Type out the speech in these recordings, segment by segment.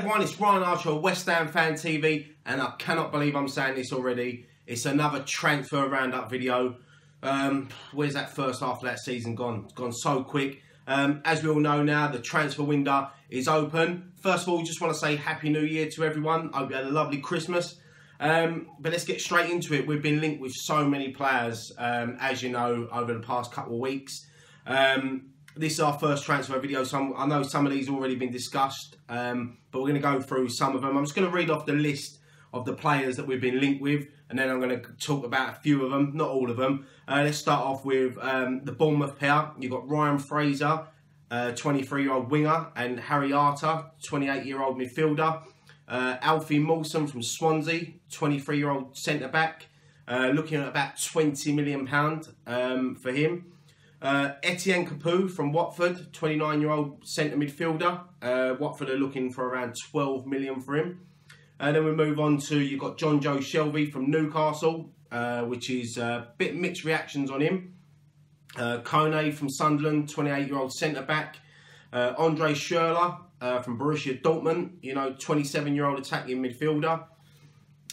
everyone, it's Ryan Archer of West Ham Fan TV, and I cannot believe I'm saying this already. It's another transfer roundup video. Where's that first half of that season gone? It's gone so quick. As we all know now, the transfer window is open. First of all, just want to say Happy New Year to everyone. Hope you had a lovely Christmas. But let's get straight into it. We've been linked with so many players, as you know, over the past couple of weeks. This is our first transfer video, so I know some of these have already been discussed, but we're going to go through some of them. I'm just going to read off the list of the players that we've been linked with, and then I'm going to talk about a few of them, not all of them. Let's start off with the Bournemouth pair. You've got Ryan Fraser, 23-year-old winger, and Harry Arter, 28-year-old midfielder. Alfie Mawson from Swansea, 23-year-old centre-back, looking at about £20 million for him. Etienne Capoue from Watford, 29-year-old centre midfielder. Watford are looking for around £12 million for him. Then we move on to, you've got John Joe Shelvey from Newcastle, which is a bit mixed reactions on him. Kone from Sunderland, 28-year-old centre-back. Andre Schurrle from Borussia Dortmund, 27-year-old attacking midfielder.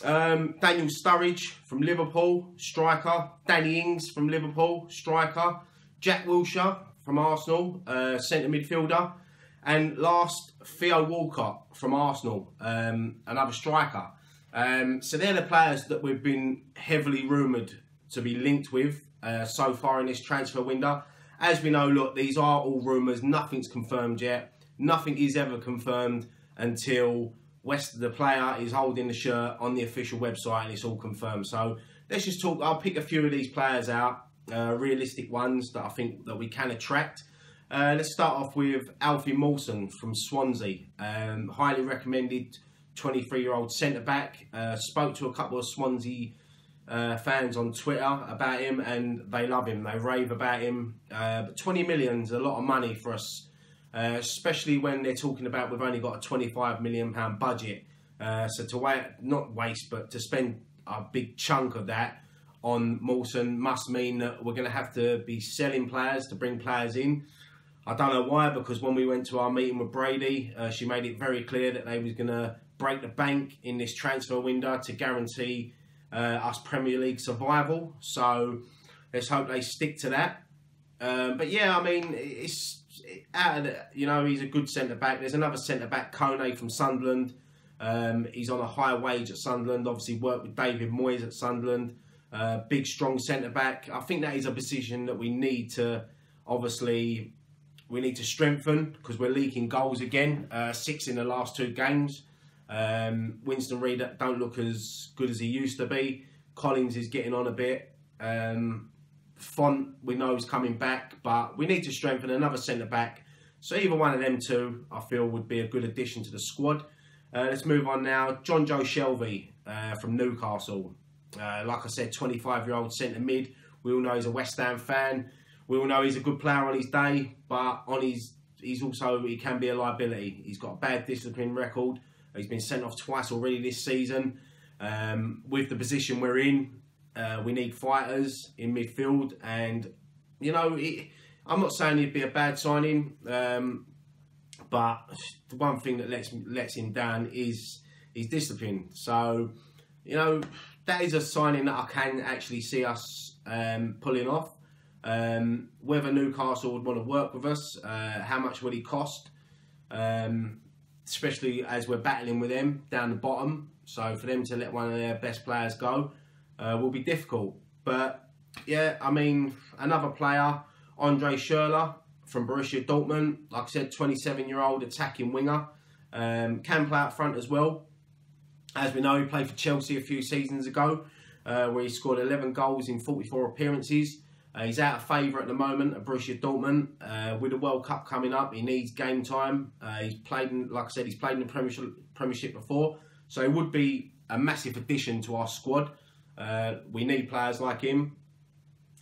Daniel Sturridge from Liverpool, striker. Danny Ings from Liverpool, striker. Jack Wilshere from Arsenal, centre midfielder. And last, Theo Walcott from Arsenal, another striker. So they're the players that we've been heavily rumoured to be linked with so far in this transfer window. As we know, look, these are all rumours. Nothing's confirmed yet. Nothing is ever confirmed until the player is holding the shirt on the official website and it's all confirmed. So let's just talk. I'll pick a few of these players out. Realistic ones that I think that we can attract. Let's start off with Alfie Mawson from Swansea. Highly recommended 23-year-old centre-back. Spoke to a couple of Swansea fans on Twitter about him and they love him. They rave about him. But 20 million is a lot of money for us, especially when they're talking about we've only got a £25 million budget. So to spend a big chunk of that on Mawson must mean that we're going to have to be selling players to bring players in. I don't know why, because when we went to our meeting with Brady, she made it very clear that they was going to break the bank in this transfer window to guarantee us Premier League survival. So let's hope they stick to that. But yeah, I mean, it's out of the, he's a good centre back. There's another centre back, Kone from Sunderland. He's on a high wage at Sunderland. Obviously worked with David Moyes at Sunderland. Big, strong centre-back. I think that is a position that we need to, obviously, strengthen because we're leaking goals again. 6 in the last 2 games. Winston Reid don't look as good as he used to be. Collins is getting on a bit. Font, we know, is coming back, but we need to strengthen another centre-back. So either one of them two, I feel, would be a good addition to the squad. Let's move on now. John Joe Shelvey from Newcastle. Like I said, 25-year-old centre mid. We all know he's a West Ham fan. We all know he's a good player on his day, but he can be a liability. He's got a bad discipline record. He's been sent off twice already this season. With the position we're in, we need fighters in midfield, and I'm not saying he'd be a bad signing, but the one thing that lets him down is his discipline. So, that is a signing that I can actually see us pulling off. Whether Newcastle would want to work with us, how much would he cost? Especially as we're battling with them down the bottom. So for them to let one of their best players go will be difficult. But yeah, I mean, another player, Andre Schurrle from Borussia Dortmund. Like I said, 27-year-old attacking winger. Can play up front as well. As we know, he played for Chelsea a few seasons ago, where he scored 11 goals in 44 appearances. He's out of favour at the moment at Borussia Dortmund. With the World Cup coming up, he needs game time. He's played in the Premiership before, so he would be a massive addition to our squad. We need players like him.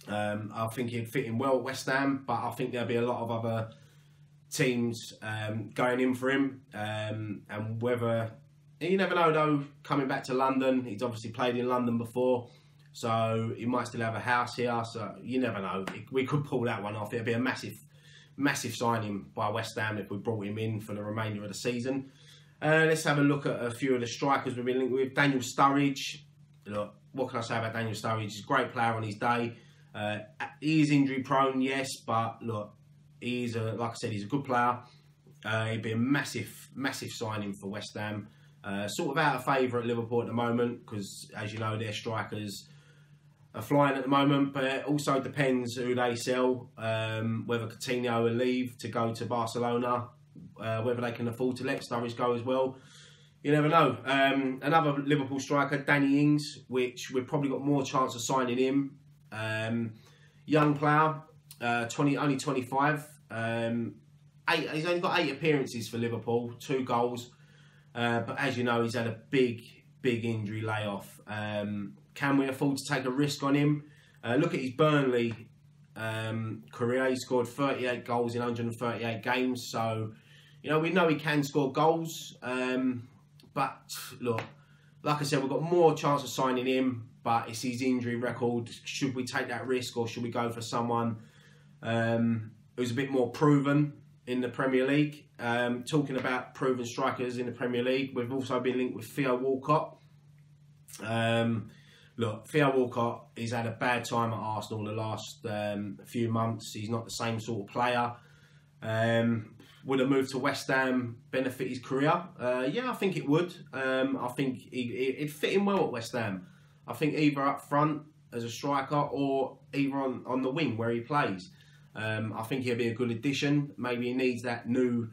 I think he'd fit in well at West Ham, but I think there'll be a lot of other teams going in for him, and whether. You never know though, coming back to London, he's obviously played in London before, so he might still have a house here, so you never know. We could pull that one off. It'd be a massive signing by West Ham if we brought him in for the remainder of the season. Let's have a look at a few of the strikers we've been linked with. Daniel Sturridge. Look, what can I say about Daniel Sturridge? He's a great player on his day. He is injury prone, yes, but look, he's like I said, he's a good player. He'd be a massive signing for West Ham. Sort of out of favour at Liverpool at the moment because, as you know, their strikers are flying at the moment. But it also depends who they sell, whether Coutinho will leave to go to Barcelona, whether they can afford to let Sturridge go as well. You never know. Another Liverpool striker, Danny Ings, which we've probably got more chance of signing him. Young player, only 25. He's only got 8 appearances for Liverpool, 2 goals. But as you know, he's had a big injury layoff. Can we afford to take a risk on him? Look at his Burnley career. He scored 38 goals in 138 games. So, you know, we know he can score goals. But look, like I said, we've got more chance of signing him. But it's his injury record. Should we take that risk, or should we go for someone who's a bit more proven in the Premier League? Talking about proven strikers in the Premier League, we've also been linked with Theo Walcott. Look, Theo Walcott, he's had a bad time at Arsenal the last few months. He's not the same sort of player. Would a move to West Ham benefit his career? Yeah, I think it would. I think it'd fit him well at West Ham. I think either up front as a striker or either on the wing where he plays. I think he'll be a good addition. Maybe he needs that new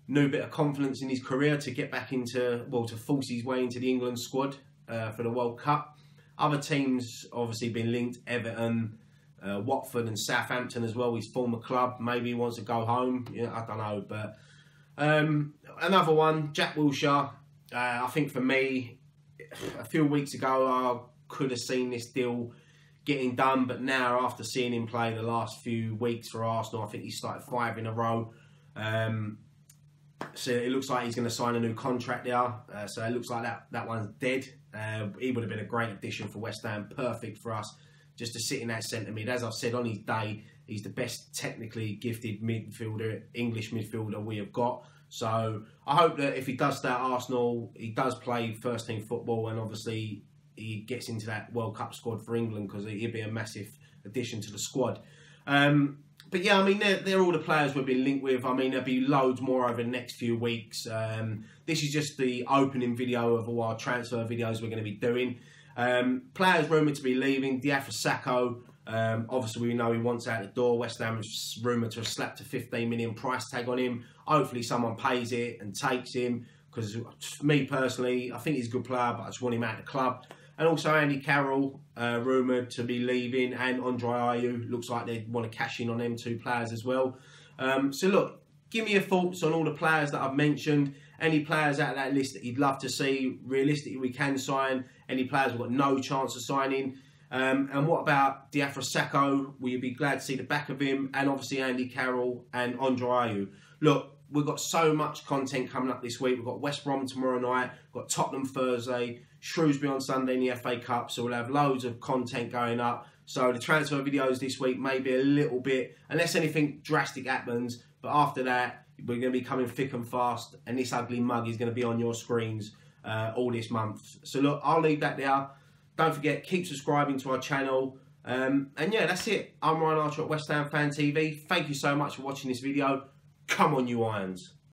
bit of confidence in his career to get back into, well, to force his way into the England squad for the World Cup. Other teams obviously been linked, Everton, Watford and Southampton as well, his former club. Maybe he wants to go home, I don't know. But another one, Jack Wilshere. I think for me, a few weeks ago, I could have seen this deal getting done, but now after seeing him play the last few weeks for Arsenal, I think he started 5 in a row. So it looks like he's going to sign a new contract there. So it looks like that one's dead. He would have been a great addition for West Ham, perfect for us, just to sit in that centre mid. As I've said, on his day, he's the best technically gifted midfielder, English midfielder we have got. So I hope that if he does stay at Arsenal, he does play first team football, and obviously he gets into that World Cup squad for England, because he'd be a massive addition to the squad. But yeah, I mean, they're all the players we've been linked with. I mean, there'll be loads more over the next few weeks. This is just the opening video of all our transfer videos we're going to be doing. Players rumoured to be leaving. Diafra Sakho, obviously we know he wants out the door. West Ham is rumoured to have slapped a 15 million price tag on him. Hopefully someone pays it and takes him, because me personally, I think he's a good player, but I just want him out of the club. And also Andy Carroll, rumoured to be leaving, and Andre Ayew. Looks like they want to cash in on them 2 players as well. So look, give me your thoughts on all the players that I've mentioned. Any players out of that list that you'd love to see, realistically we can sign. Any players we've got no chance of signing. And what about Diafra Sakho? Will you be glad to see the back of him? And obviously Andy Carroll and Andre Ayew. Look, we've got so much content coming up this week. We've got West Brom tomorrow night. We've got Tottenham Thursday. Shrewsbury on Sunday in the FA Cup. So we'll have loads of content going up. So the transfer videos this week may be a little bit, unless anything drastic happens. But after that, we're going to be coming thick and fast. And this ugly mug is going to be on your screens all this month. So look, I'll leave that there. Don't forget, keep subscribing to our channel. And yeah, that's it. I'm Ryan Archer at West Ham Fan TV. Thank you so much for watching this video. Come on, you Irons.